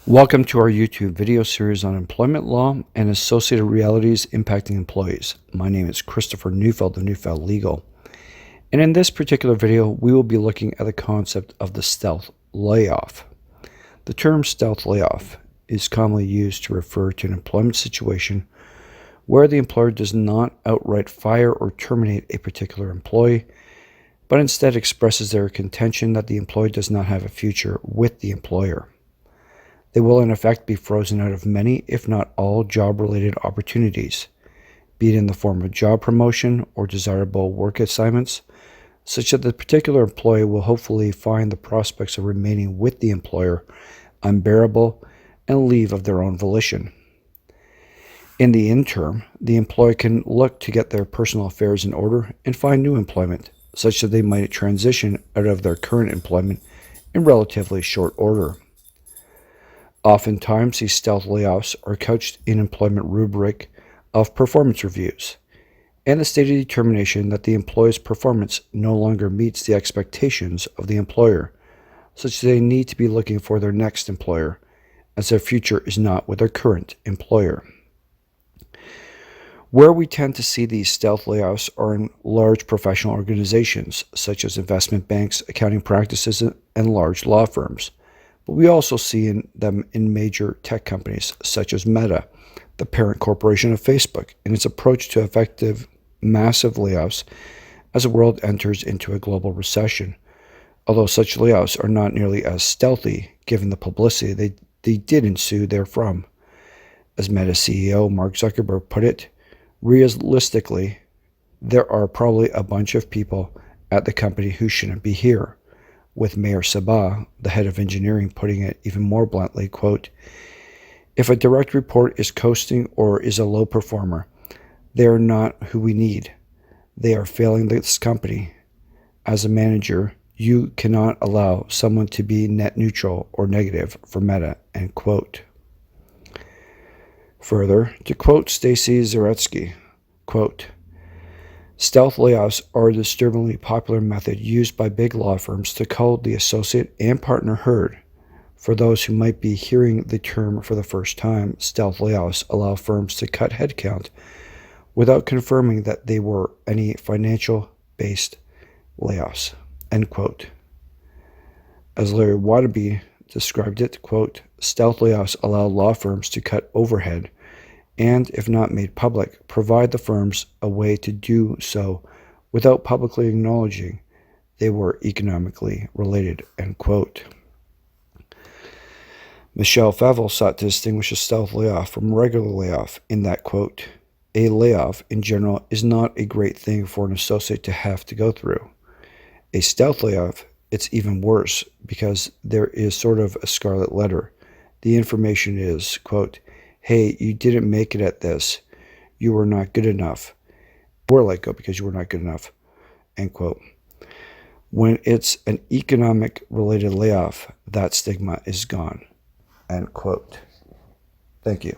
Welcome to our YouTube video series on employment law and associated realities impacting employees. My name is Christopher Neufeld of Neufeld Legal. And in this particular video, we will be looking at the concept of the stealth layoff. The term stealth layoff is commonly used to refer to an employment situation where the employer does not outright fire or terminate a particular employee, but instead expresses their contention that the employee does not have a future with the employer. They will in effect be frozen out of many, if not all, job-related opportunities, be it in the form of job promotion or desirable work assignments, such that the particular employee will hopefully find the prospects of remaining with the employer unbearable and leave of their own volition. In the interim, the employee can look to get their personal affairs in order and find new employment, such that they might transition out of their current employment in relatively short order. Oftentimes, these stealth layoffs are couched in employment rubric of performance reviews and the stated determination that the employee's performance no longer meets the expectations of the employer, such that they need to be looking for their next employer, as their future is not with their current employer. Where we tend to see these stealth layoffs are in large professional organizations, such as investment banks, accounting practices, and large law firms. But we also see them in major tech companies, such as Meta, the parent corporation of Facebook, in its approach to effective massive layoffs as the world enters into a global recession. Although such layoffs are not nearly as stealthy, given the publicity they did ensue therefrom. As Meta CEO Mark Zuckerberg put it, realistically, there are probably a bunch of people at the company who shouldn't be here, with Mayor Sabah, the head of engineering, putting it even more bluntly, quote, "If a direct report is coasting or is a low performer, they are not who we need. They are failing this company. As a manager, you cannot allow someone to be net neutral or negative for Meta," end quote. Further, to quote Stacy Zaretsky, quote, "Stealth layoffs are a disturbingly popular method used by big law firms to cull the associate and partner herd. For those who might be hearing the term for the first time, stealth layoffs allow firms to cut headcount without confirming that they were any financial-based layoffs," end quote. As Larry Wadaby described it, quote, "Stealth layoffs allow law firms to cut overhead and, if not made public, provide the firms a way to do so without publicly acknowledging they were economically related," end quote. Michelle Favell sought to distinguish a stealth layoff from a regular layoff in that, quote, "A layoff in general is not a great thing for an associate to have to go through. A stealth layoff, it's even worse because there is sort of a scarlet letter. The information is, quote, hey, you didn't make it at this. You were not good enough. Or let go because you were not good enough," end quote. When it's an economic-related layoff, that stigma is gone, end quote. Thank you.